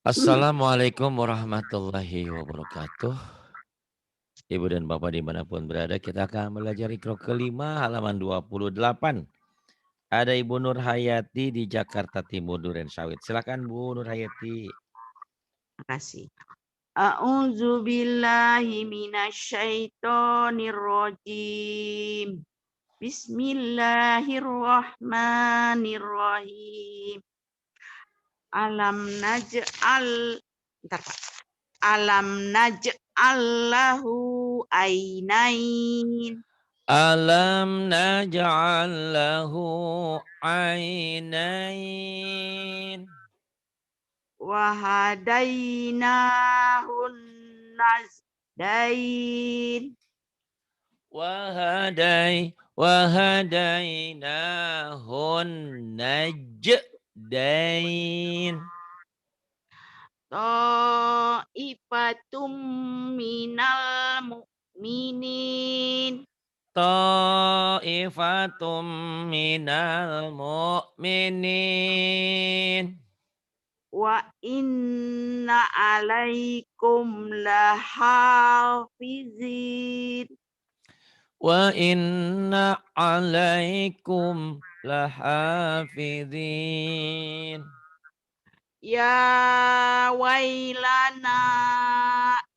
Assalamualaikum warahmatullahi wabarakatuh. Ibu dan Bapak dimanapun berada, kita akan belajar Iqra kelima halaman 28. Ada Ibu Nur Hayati di Jakarta Timur, Duren Sawit. Silakan Bu Nur Hayati. Makasih. A'udzu billahi minasyaitonir rajim. Bismillahirrahmanirrahim. Alam naj'al Bentar, Pak. Alam naj'al lahu ainain Alam naj'al lahu ainain wa hadainahun najdain. wahadainahun najdain. Ta'ifatum minal mu'minin Ta'ifatum minal mu'minin. wa inna alaikum lahafizin. Wa inna alaikum lahafidhin. Ya wailana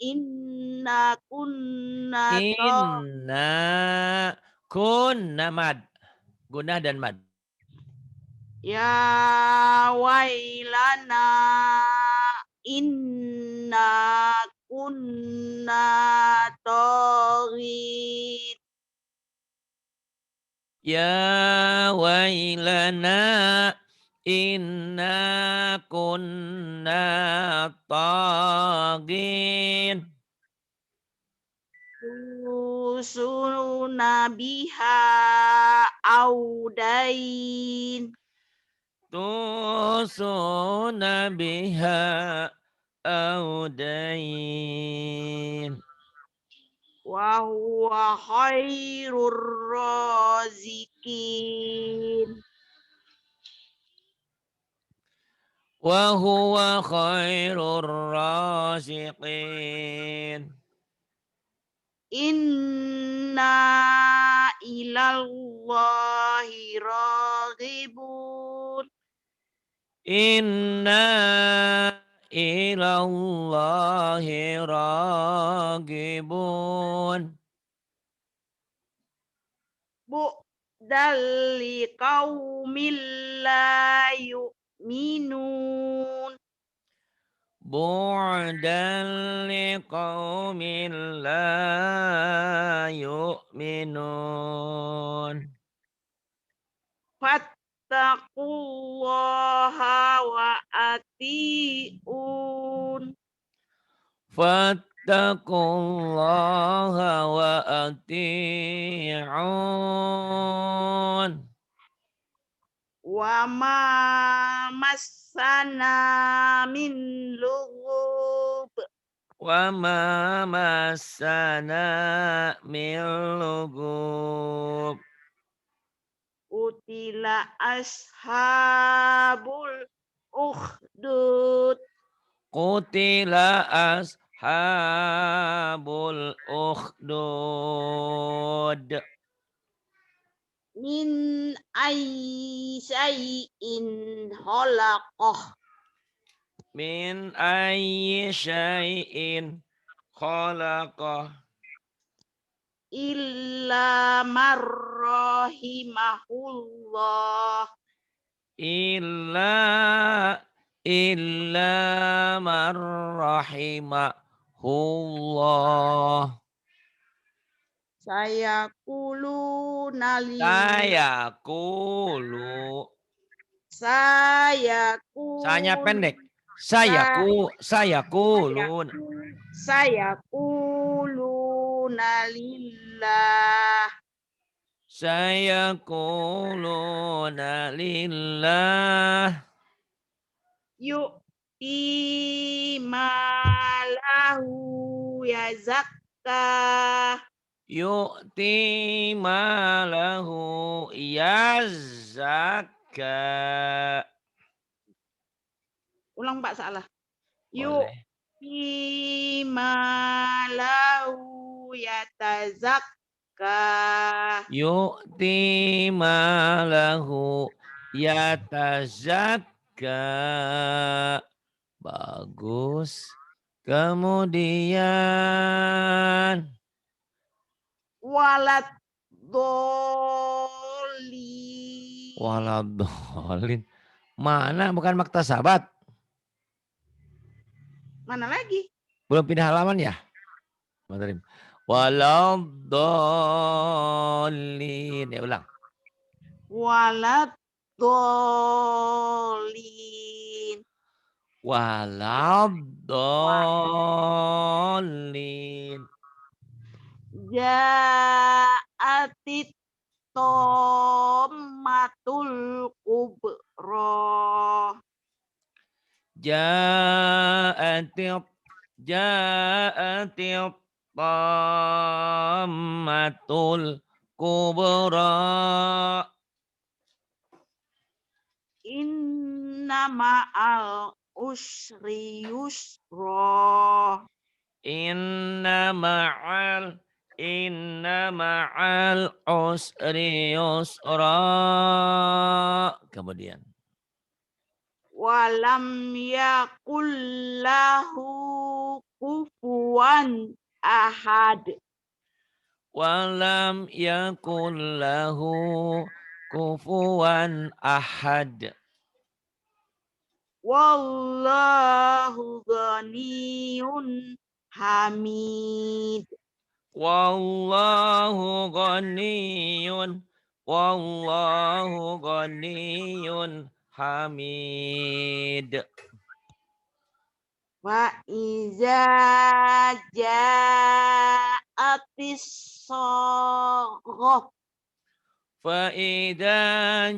inna kunna Inna kunna mad. Gunah dan mad. Ya wailana inna kunna taghin. Ya wailana inna kunna tagin. Tusuna biha audain Tusuna biha audain. wa huwa khairur razikin. Wa huwa khairur rasiqin. Inna ilallahi raghibun. Inna ilallahi ragibun. Bu'dal liqaumil la yu'minun. Bu'dan liqaumin la yu'minun. Fattaqullaha wa ati'un. Fattaqullaha wa ati'un. Wa ma massana min lughub. Wa ma massana min lugub. Utila ashabul ukhdud. Qutila ashabul ukhdud. Min ayyi syai'in khalaqah. Min ayyi syai'in khalaqah. Illa marrahimahullah. Illa man rahimahullah. Sayaquluna Sayaqulu. Saya sayaqul pendek. sa- Sayaqulun. sayaquluna lillah. Sayaquluna lillah. Yu'ti malahu yazakka. Yu'ti malahu yazakka. Ulang Pak, salah. Boleh. yu'ti malahu yatazakka. Yu'ti malahu yatazakka. Bagus. Kemudian Walad dolin. waladhdallin. Mana bukan maktasabat? Mana lagi? Belum pindah halaman ya? Matarim. Waladhdallin. Ya ulang. Walad dolin. Waladhdallin. Ja'atit tommatul kubra. Ja'atil tammatul kubra. Inna ma'al usri yusra. Inna ma'al usri yusra. Kemudian Walam yakul lahu kufuwan ahad. walam yakul lahu kufuwan ahad. Wallahu ghaniyun hamid. Wallahu ghaniyun hamid. Wa iza ja'atis saghah. Fa'idha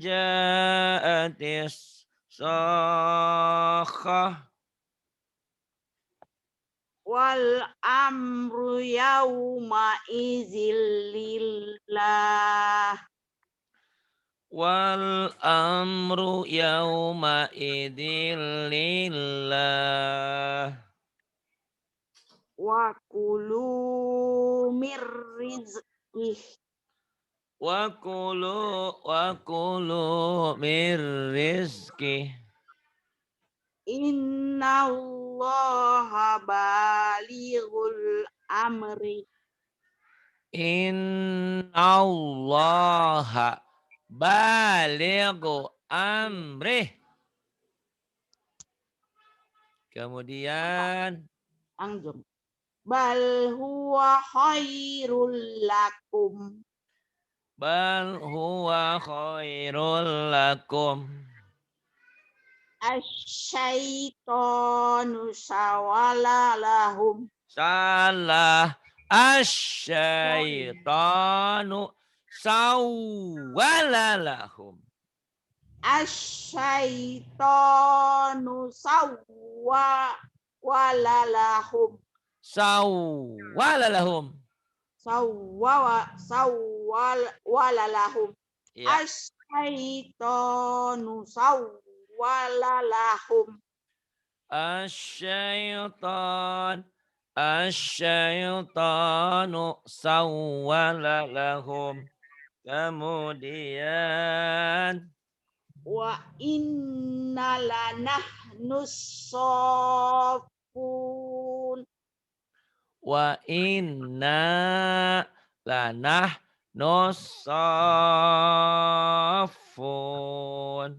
ja'atis sakhah. Wal amru yawma izillillah. Wal amru yawma idzin lillah. Wa kulu mir rizqih. Wa kulu mir rizqih. Inna allaha balighul amri. Inna allaha balighu amrih. Kemudian Anjum. Bal huwa khairul lakum. bal huwa khairul lakum. Asyaitonu sawala lahum. Salah asyaitanu sawwala lahum. Asyaitonu sawwala lahum. Sawwala lahum. Sawwala lahum. Ya. Asyaitonu sawwala lahum. Asyaitanu sawwala lahum. Kemudian Wa inna lanahnu sofun. wa inna lanah nosafun.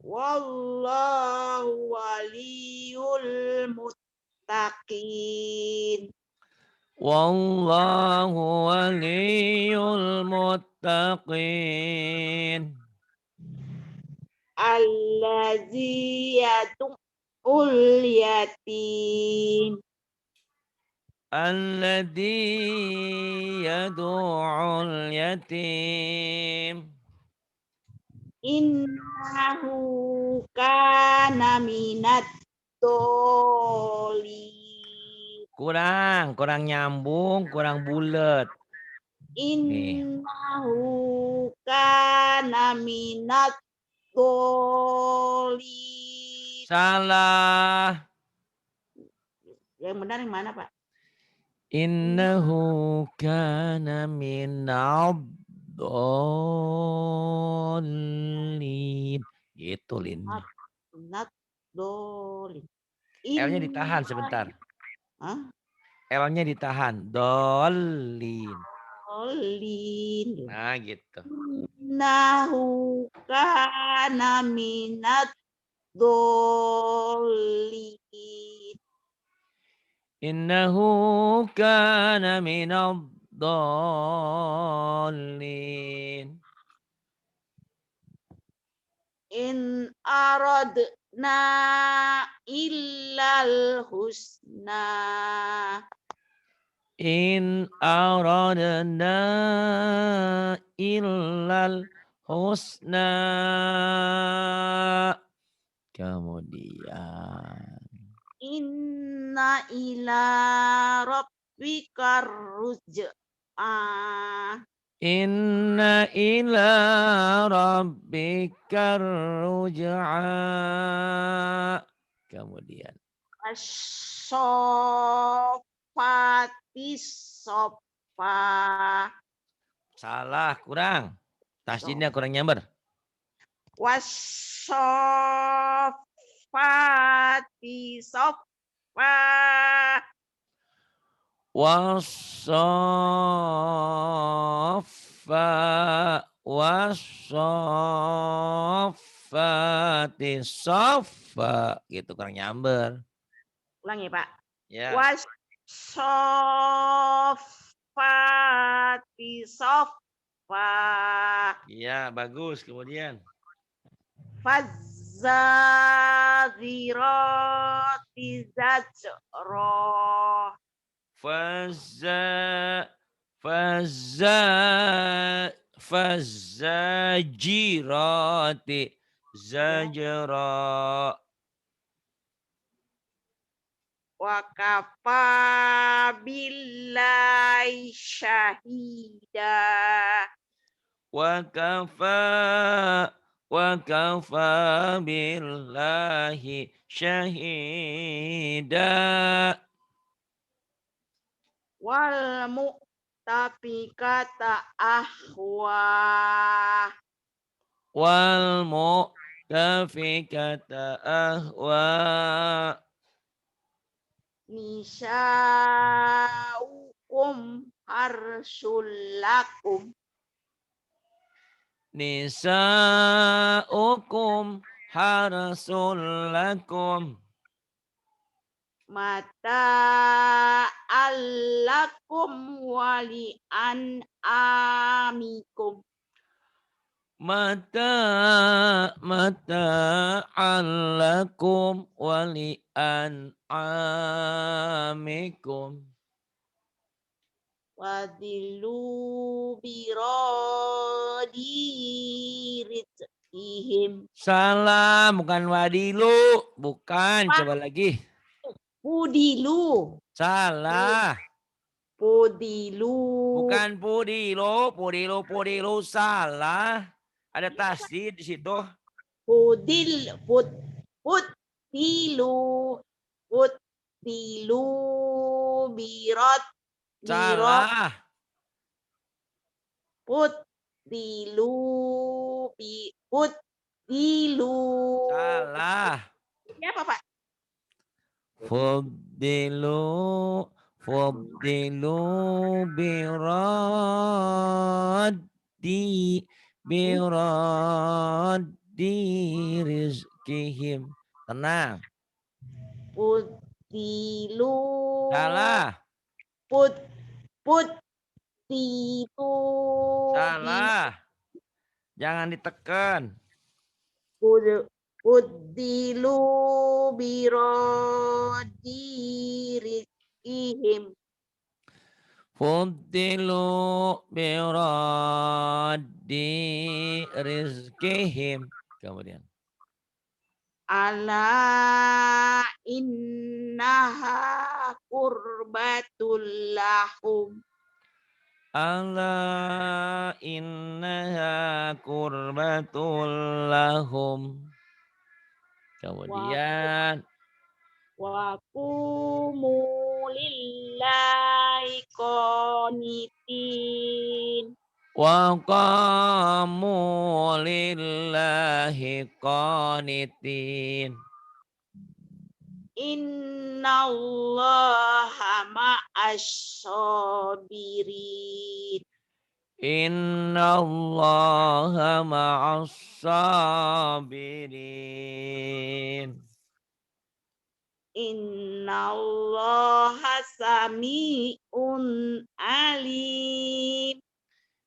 Wallahu waliyul muttaqin. Wallahu waliyul muttaqin. Allazi yad'ul yatim. Alladhi yadu'ul yatim. Innahu kana minad dolin. Kurang nyambung, kurang bulat. Innahu kana minad dolin. Salah. Yang benar yang mana, Pak? Innahu kana minad dolin. Gitu, Lin. Not dolin. L-nya ditahan Inna. sebentar. Hah? L-nya ditahan. Dolin. Dolin. Nah, gitu. Innahu kana minad dolin. Innahu kana minad dolin. In aradna illal husna. In aradna illal husna. Kemudian. Inna ila rabbika ruj'a. Inna ila rabbika ruj'a. Kemudian. As-soffati soffa. Salah, kurang. Tasjidnya kurang nyamber. Was-soffati soffa. Wasoffati soffa. Gitu kurang nyamber. Ulangi, Pak. Ya. Was-soffati soffa. Iya, bagus. Kemudian. Fazazirati zajra. Fazza fazza fazzajirati zajra. Wa kafa billahi syahida. Wa kafa billahi syahida. Wal mu'tafikata ahwa. Wal mu'tafikata ahwa. Nisa'ukum harsul lakum. Nisa'ukum harsul lakum. Mata allakum wali an'amikum. Alakum wali an'amikum. Wadilu birodi rizqihim. Salah, bukan wadilu. Bukan, Pak, coba lagi. pudilu. Salah. Pudilu. Bukan pudilu. Salah. Ada tasdid di situ. Putilu. Putilu birot. Salah. Putilu. Putilu. Salah. Siapa, Pak? Fuddilu biraddi rizkihim. Tenang. Putilu. Salah. Putilu. Salah. Jangan ditekan. Putilu birodi rizkihim. Fuddilu biraddi rizkihim. Kemudian. Ala innaha qurbatul lahum. Ala innaha qurbatul lahum. wa Kemudian wa qumu lillahi qanitin. wa qamu lillahi qanitin. Innallaha ma'as sabirin. Innallaha ma'as sabirin. Innallaha sami'un alim.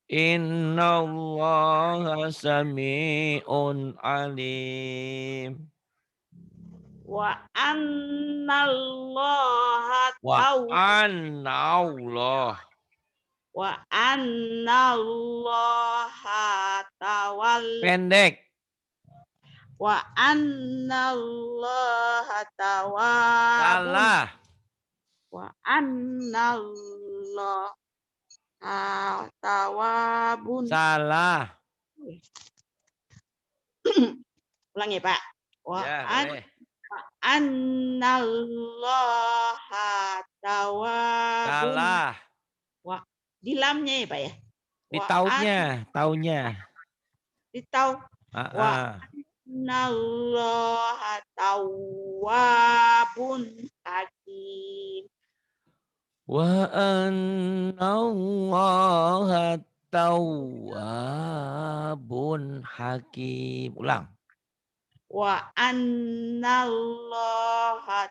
Innallaha sami'un alim. Wa annallaha Wa taw anallah. wa annallaha Pendek. wa annallaha tawwabun Salah. wa annallaha tawwabun. Salah. Ulang ya, Pak. Ya, boleh. Annallaha tawwabun. Salah. Wa di lamnya ya, Pak ya. Di Wa taunya. di taw wa Ah. annallaha tawwabun hakim. Wa anallaha tawwabun hakim. Ulang. Wa annallaha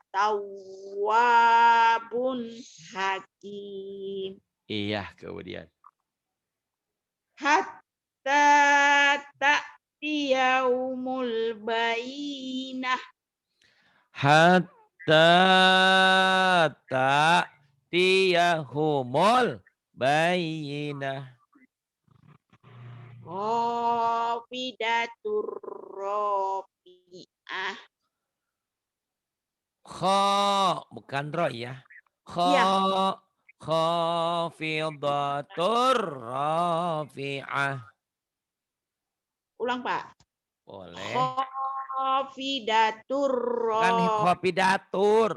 tawwabun hakim. Iya, kemudian. Hatta ta'tiyaumul bayyinah. Hatta ta'tiyahumul bayyinah. Khafidatur rafi'ah. Bukan ro ya. Iya, Khafidatur rafi'ah. ulang Pak. Boleh. Khafidatur Bukan rafi'ah.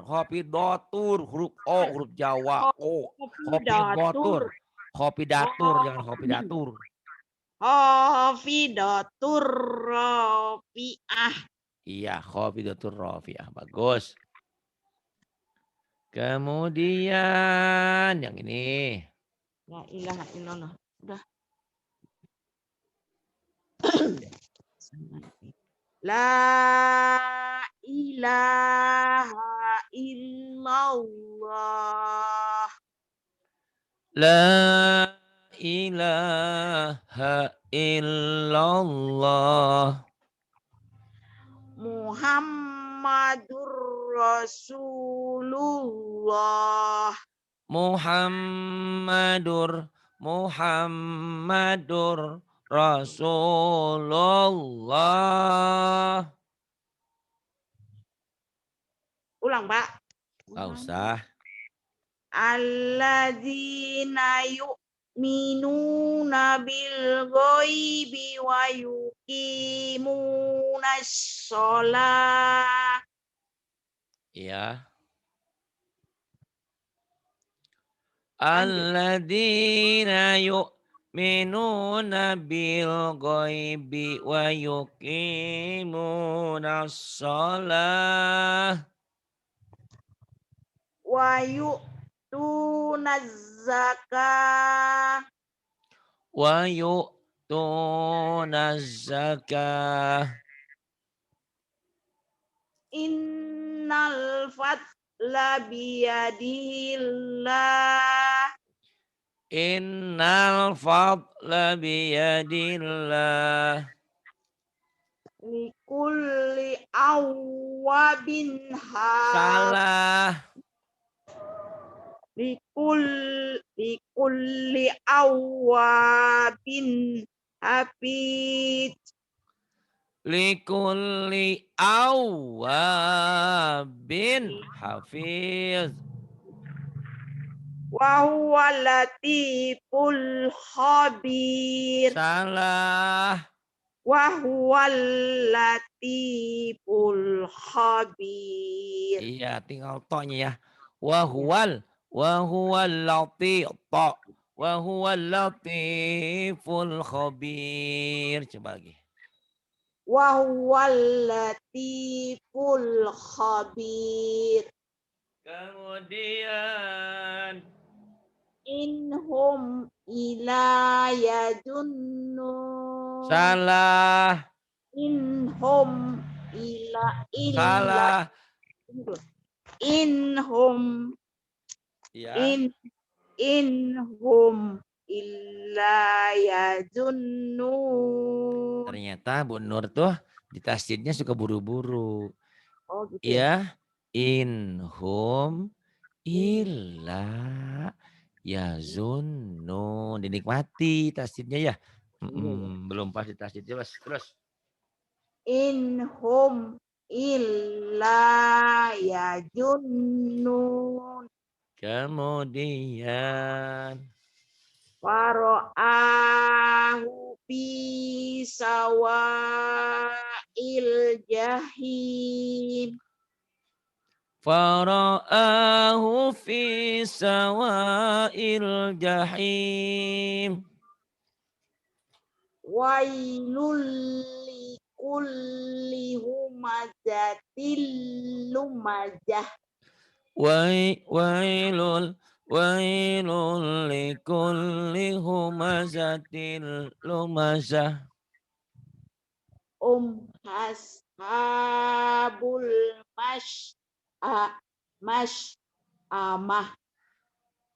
hopidatur, huruf O, huruf Jawa, O. Khafidatur. Hopidatur, jangan hopidatur. Khafidatur rafi'ah. Iya, khafidatur rafi'ah. Bagus. Kemudian yang ini. La ilaha illallah. Udah. La ilaha illallah. La ilaha illallah. Muhammadur Rasulullah. Muhammadur Rasulullah. Ulang, Pak. Gak usah. Alladzina yu'minuna bil ghaibi wa yuqimunas shalah. Iya. Lanjut. Alladzina yu'minuna bil ghaibi wa yuqimunas shalah. Wa yu'tunaz zakah. Wa yu'tunaz zakah. Innal fadla biyadillah. Innal fadla biyadillah. Likulli awwabin Salah. likulli awwabin hafid. Likulli awwabin hafiz. Wa huwal latiful khabir. Salah. Wa huwal latiful khabir. Iya, tinggal to-nya ya. Wa huwal latif to. Wa huwal latiful khabir. Coba lagi. Wa huwal latiful khabir. Kemudian Inhum ila yadunnun. salah, Inhum ila salah. inhum Ya, in inhum illa yadunnun. ternyata Bu Nur tuh di tasjidnya suka buru-buru. Oh gitu ya. Ya, inhum illa yazunnun. Dinikmati tasjidnya ya. Iya ya. Belum pasti tasjidnya mas. Terus. Inhum illa yadunnun. Kemudian Fara'ahu fi sawa'il jahim. fara'ahu fi sawa'il jahim. Wailul likulli humazatil lumazah. Wailul wailul likulli humazatil lumazah. Hashabul mash'amah.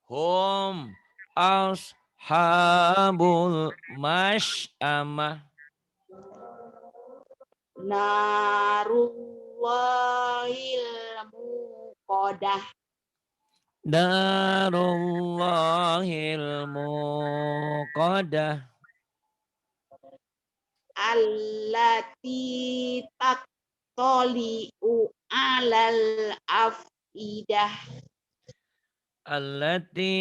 Hum ashabul masy'amah. Narullahil muqadah. Darullahil muqadah. Allati tattali'u alal afidah. Allati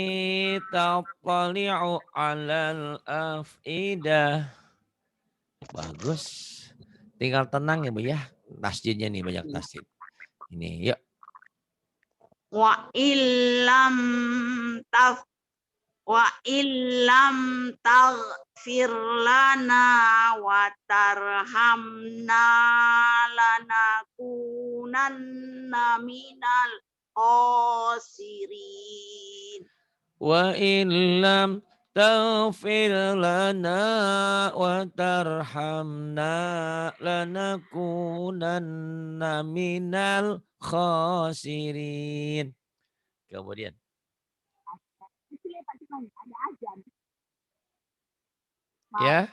tattali'u 'alal afidah. Bagus. Tinggal tenang ya Bu ya. Tasjidnya nih banyak tasjid. Ini yuk. Wa illam taf wa illam taghfir lana wa tarhamna lanakunanna minal khasirin. Wa illam taghfir lana wa tarhamna lanakunanna minal khasirin. Kemudian ya,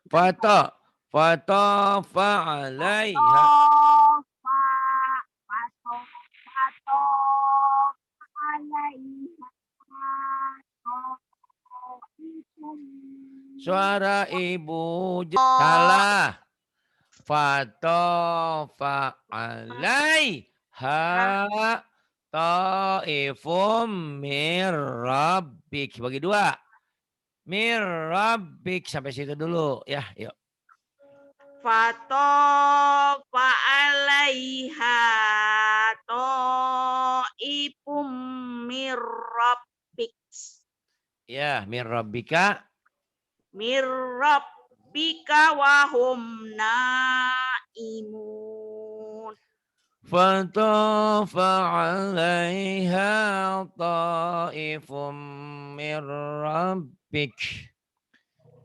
foto fa'alaiha. Suara ibu salah. Fatofa alaiha ta'ifum mir rabbik. Bagi dua. Mir rabbik. Sampai situ dulu. Ya, yuk. Fatofa alaiha ta'ifum mir rabbik. Ya, mir rabbika. Mir rabbika wa hum naimun. Fatofa alaiha ta'ifum mir rabbik.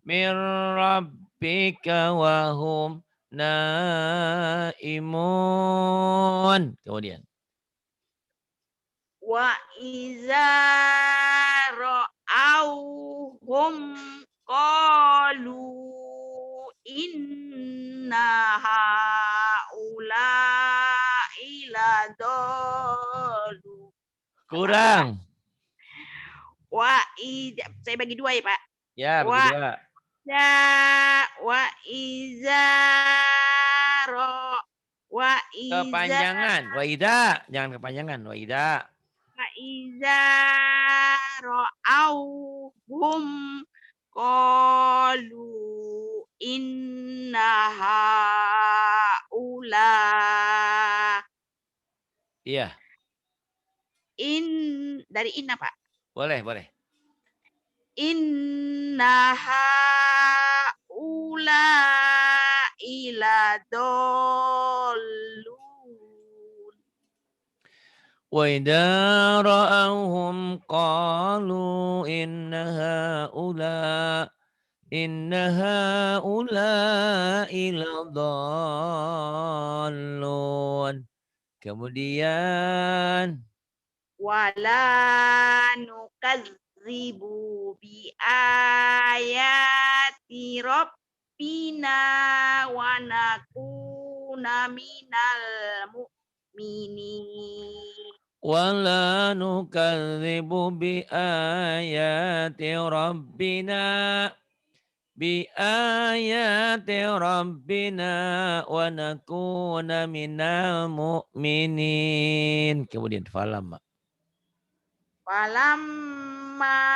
Mir rabbika wa hum naimun. Kemudian. Wa iza ra'auhum qalu inna haula'i ladallun. Kurang. Saya bagi dua ya Pak. Ya, bagi dua. Wa iza ro wa iza Kepanjangan. Wa idha. Jangan kepanjangan. Wa idha. iza ra'auhum qalu inna haula Iya, dari inna Pak. boleh, boleh. Inna haula ila dollun. وإذا رأوهم قالوا إن هؤلاء لضالون. Kemudian Wala nukadzibu bi ayati rabbina wa nakuna minal mu'minin. ولا نكذب بآيات ربنا ونكون من المؤمنين. Kemudian falam. Falamma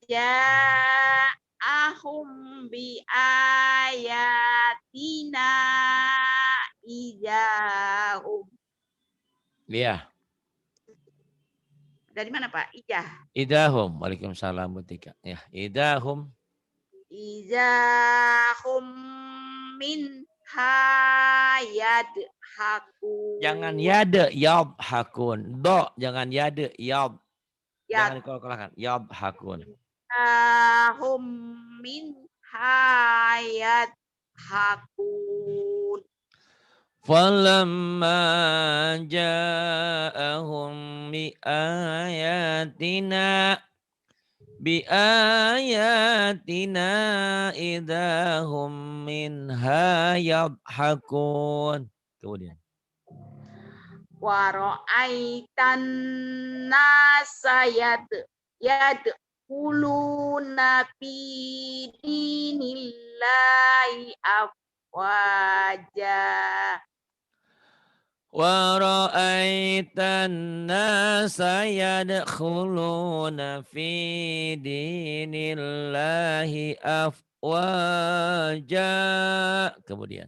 ja'ahum bi ayatina ijahum. Iya, Dari mana Pak? Ijah. idahum. Waalaikumsalam Butika. Ya, idahum. Ijahum min hayad Jangan hakun. yade yab hakun. Do jangan yade yab. Yad Jangan dikol-kolkan. Yab hakun. Ijahum min hayad hakun. Falamma ja'ahum biayatina idahum minha yadhakun. Kemudian. Wa ra'aitan nasa yadkhuluna fi dinillahi afwaja. Wa ra'aitan nasa yadkhuluna fi dinillahi afwaja. Kemudian.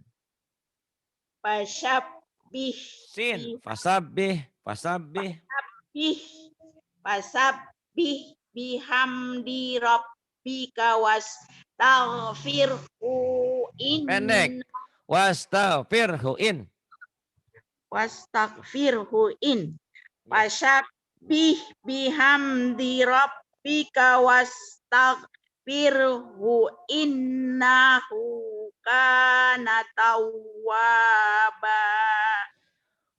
Fasabbih Sin. Fasabbih. Fasabbih. bih fasabbih bihamdi rabbika wastaghfirhu Pendek. Wastaghfirhu in Ya. fasabbih bihamdi rabbika wastaghfirhu innahu kana tawwaba.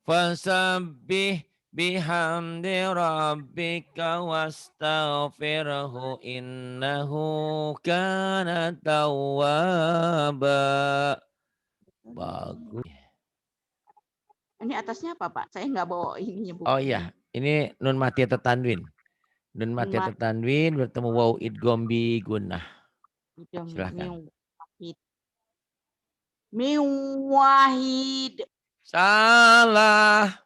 Fasabbih bihamdi rabbika wastaghfirhu innahu kana tawwaba. Bagus. Ini atasnya apa Pak? Saya nggak bawa ininya buku. Oh iya, ini nun mati atau tanwin. Nun mati atau tanwin bertemu waw idgham bi gunnah. Silakan. Miwahid. Salah.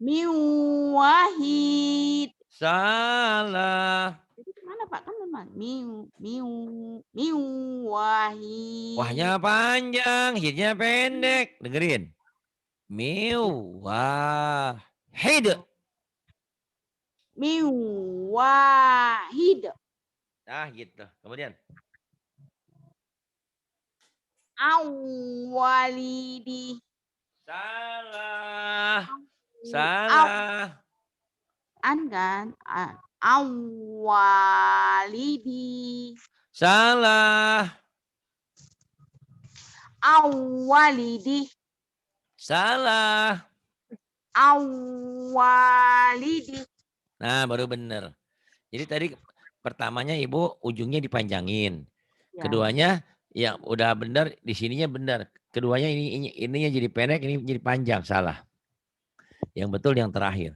Miwahid. Salah. Itu mana Pak? Kan memang miwahid. Wahnya panjang, hidnya pendek. Dengerin. Miwahid. Miwahid. Nah gitu. Kemudian. Awalidi. Salah. Salah. Kan? Awalidi. Salah. Awalidi. Salah. Awalidi. Nah baru bener. Jadi tadi pertamanya ibu ujungnya dipanjangin. Ya. Keduanya ya udah benar, di sininya benar. Keduanya ininya jadi pendek, ini jadi panjang, salah. Yang betul yang terakhir.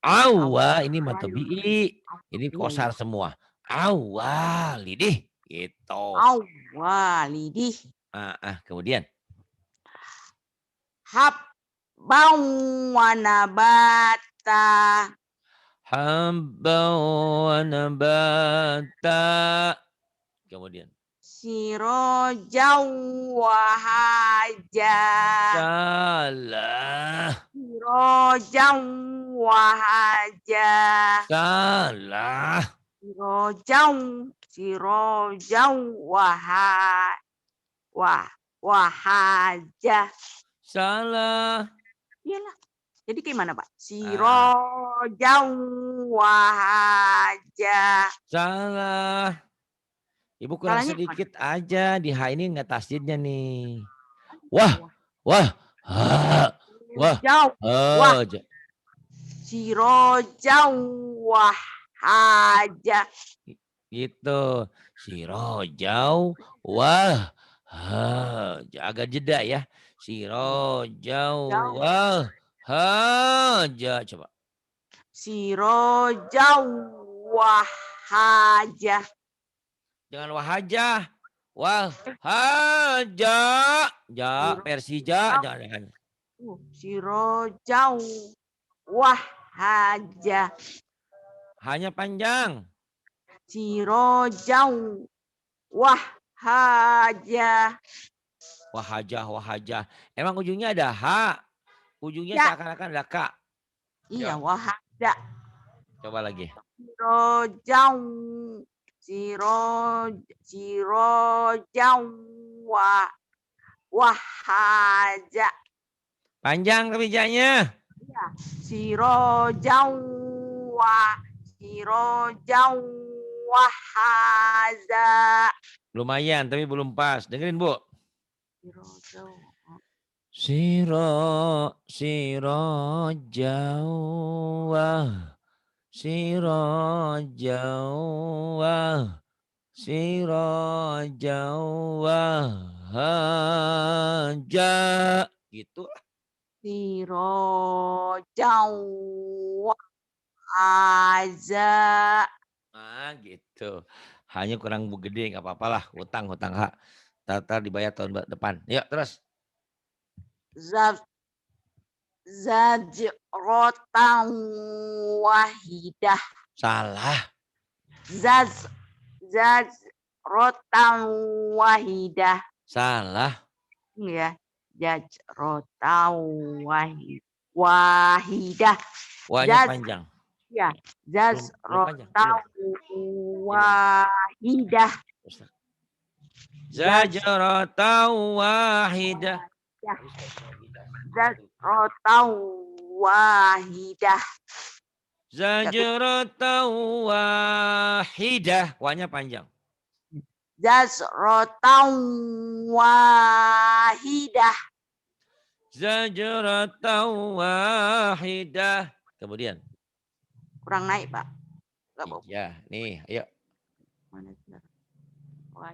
Awa ini matobi'i. Ini kosar semua. Awalidih gitu. Awalidih. Kemudian. Habbau wa nabata. Habba wa nabata. Kemudian. Sirojau wahaja. Salah. Sirojau wahaja. Salah. Sirojau wahaja. Salah. Iyalah. Jadi gimana Pak? Ah. Sirojau wahaja. Salah. Ibu kurang Salahnya sedikit aja di H ini nggak tasdidnya nih. Wah, wah, ha, wah, Jauh. Wah. aja. Sirojau wahaja. Gitu. Sirojau wah, haja. Agak jeda ya. Sirojau wah, haja. Coba. Sirojau wahaja. Jangan wahajah. Wah, haja. Ja, Persija. Jangan. Sirojau wahaja. Hanya panjang. Sirojau wahaja. Wahajah. Emang ujungnya ada H. Ujungnya Ya. seakan-akan ada K. Iya, wahaja. Coba lagi. Sirojau wahaja. Panjang tapi janya. Iya. Sirojau wahaza. Lumayan tapi belum pas. Dengerin Bu. Sirojau. Siro jauh. Siro jauh haja. Gitu. Sirojau wahaza. Nah gitu. Hanya kurang gede nggak apa-apa lah. Hutang hak. Tar dibayar tahun depan. Yuk terus. Zajrotan wahidah. Salah. Zajrotan wahidah. Salah. Ya. Zajrotan wahidah. Wahnya panjang. Ya. Zajrotan wahidah. Zajrotan wahidah. Zajrotan wahidah. Zajrotan wahidah. Wahnya panjang. Zajrotan wahidah. Zajrotan wahidah. Kemudian. Kurang naik Pak. Ya, nih, ayo.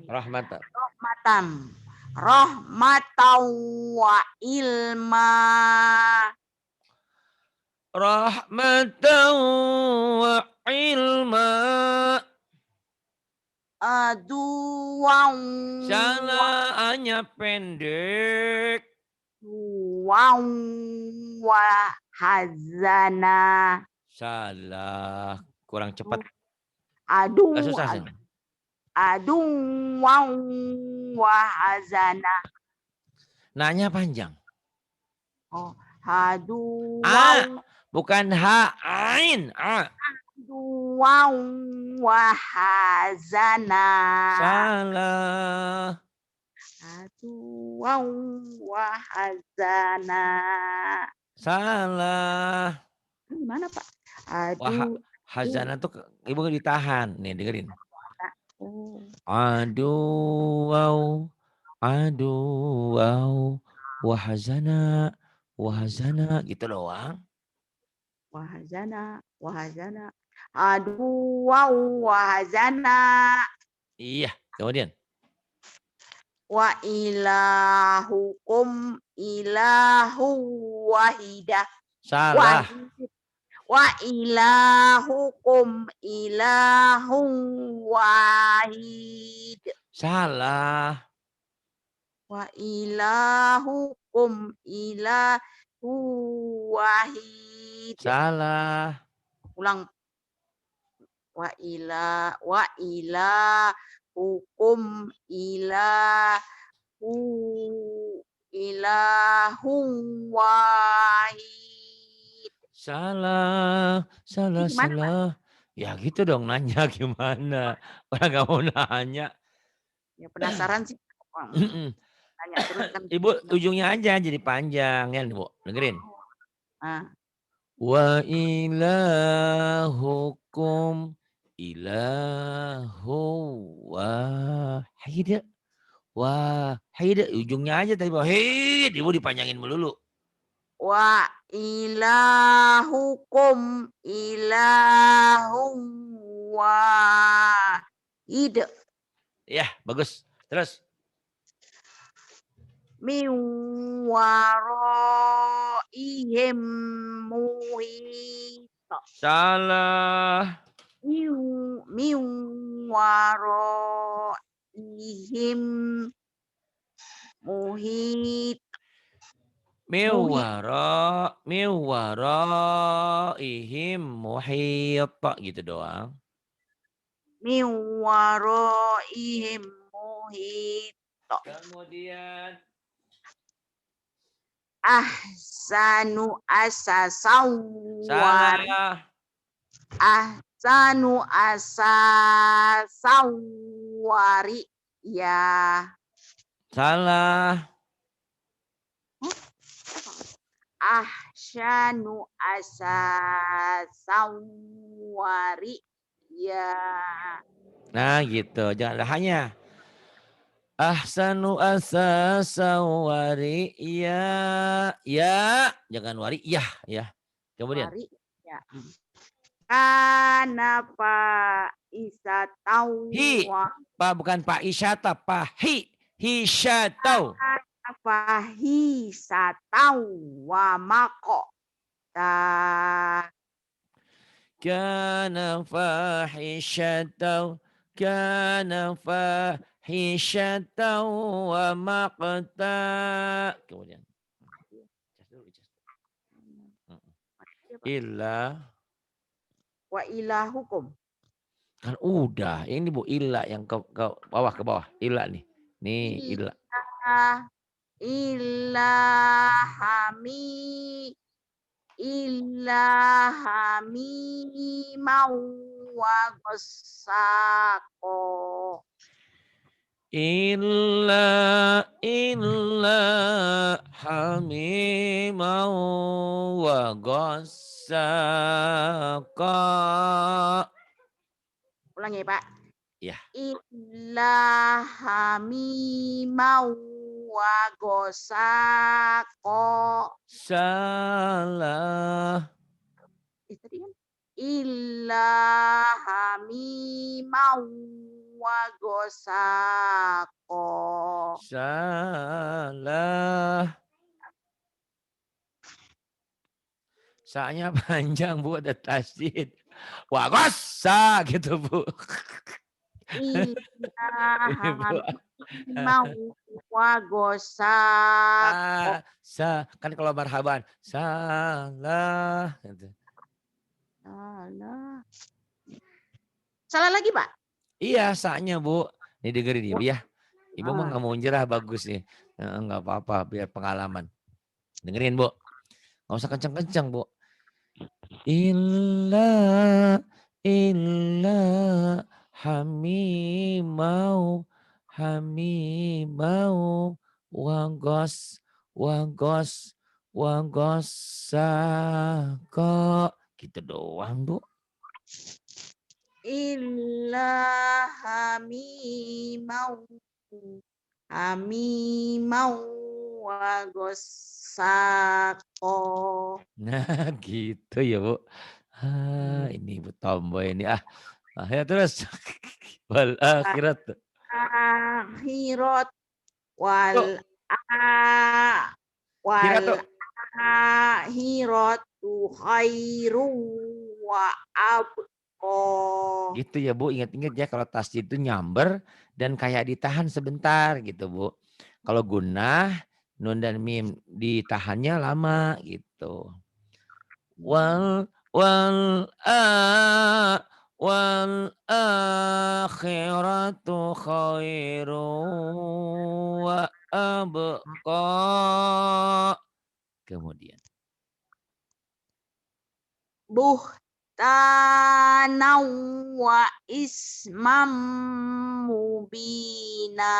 Rahmatan. Rahmatan wa ilma. Rahmatan wa ilma. Aduwan. Salah hanya pendek. Wa hazana. Salah. Kurang cepat. Aduh. Susah. Aduwan wa hazana. Nanya panjang. Oh, aduwan. Bukan H, ain. Aduwan wa hazana. Salah. Aduwan wa hazana. Salah. Gimana Pak? Hazana tuh ibu ditahan. Nih dengerin. Aduh, wahazana gitu doang. Wahazana. Aduh, wahazana. Iya, kemudian. Wa ilahukum ilahu wahidah. Salah. Wa ilahukum ilahu wahid. Salah. Wa ilahukum ilahu wahid. Salah. Ulang wa ila hukum ilahu ilahun wahid. Salah, Ini salah, gimana, Pak? salah. Ya gitu dong nanya gimana. Orang nggak mau nanya. Ya penasaran sih. Mhm. Tanya terus kan. Ibu ujungnya aja jadi panjang ya Bu, dengerin. Ah, Wa ilahukum ilahu wahid. Wahid ujungnya aja tadi wahid, Ibu dipanjangin melulu. wa ilahukum ilahun wahid. Ya, bagus. Terus. Min waraihim muhit. Salah. Min waraihim muhit. Miwaraihim muhit gitu doang. Min waraihim muhit. Kemudian Ahsanu asasaw salah. ahsanu asasawari ya. Salah. Ahsanu asasawari ya. Nah gitu, jangan hanya ahsanu asasawari ya, jangan wari ya. Kemudian Wari ya. Kanapa isatau hi, Pak bukan Pak Isyata, Pak hisyatau. fahi satau wa mako ta Kana fahisyatau wa maqta. Kemudian illa wa ilahukum. kan udah ini Bu illa yang ke bawah illa nih illa Ilahami mau wa gosako. illa hamimau wa ghassaka. Ulang ya Pak. Ya. Ilahami mau wa gosako. Salah. Tadi kan ilahami mau wa gosako. Salah. Sa-nya panjang Bu, ada tasdid. Wah, gosa gitu Bu. Ilahami mau wa gosako. Kan kalau marhaban salah gitu. Salah lagi Pak? Iya, sa-nya Bu. Nih dengerin Ibu ya. Ibu mah nggak mau nyerah, bagus nih. Nggak apa-apa, biar pengalaman. Dengerin Bu. Nggak usah kenceng-kenceng Bu. Illa hamimau wagosaka gitu doang Bu. Hamimau wa gosako. Nah gitu ya Bu. Ini Bu tomboy ini ya terus wal akhirat Akhirat wal tuh. akhiratu khairu wa abqa. Gitu ya Bu, ingat-ingat ya kalau tasdid itu nyamber dan kayak ditahan sebentar gitu Bu. Kalau gunnah, nun dan mim ditahannya lama gitu. Wal wal akhiratu khairu wa abqa. Kemudian Buhtanau wa ismam mubina.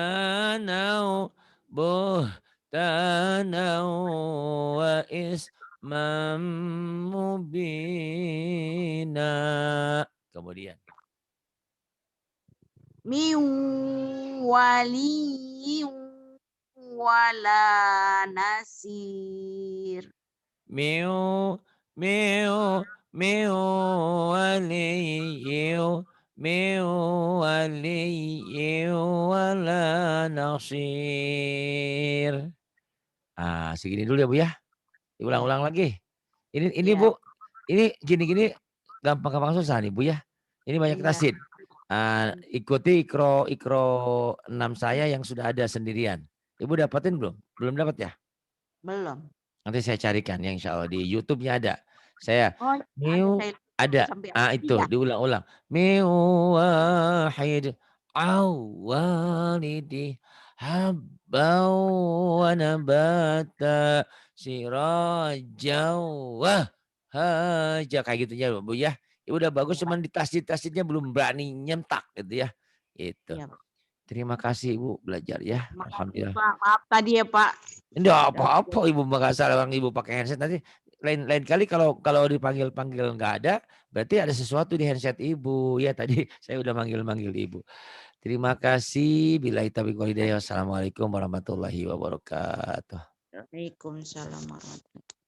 buhtanau buhtanau wa ismam mubina. Kemudian Min waliyin wala nasir. miu miu miu waliyu miu waliyu wala nasir. Segini dulu ya Bu ya. Ya, Diulang-ulang lagi. Ini ya, Bu, ini gini-gini gampang-gampang susah nih Bu ya. Ini banyak iya. tasdid. Ikuti ikro 6 saya yang sudah ada sendirian. Ibu dapatin belum? Belum dapat ya? Belum. Nanti saya carikan ya insya Allah di YouTube-nya ada. Saya Oh, ada miu saya ada. sampai Itu iya. diulang-ulang. Miu wahid awalidi habbau wa nabata sirajau haja kayak gitu ya Bu ya. Ya udah bagus Ya, cuman di tasdid-tasdidnya belum berani nyentak gitu ya. Itu. iya, Pak. Terima kasih Ibu belajar ya. Makasih Alhamdulillah. Pak. Maaf tadi ya Pak. Enggak Udah apa-apa Ibu mah salah orang Ibu pakai handset nanti lain lain kali kalau kalau dipanggil-panggil nggak ada, berarti ada sesuatu di handset Ibu. Ya tadi saya udah manggil-manggil Ibu. Terima kasih. Billahi taufiq wal hidayah. Wassalamualaikum warahmatullahi wabarakatuh. Waalaikumsalam warahmatullahi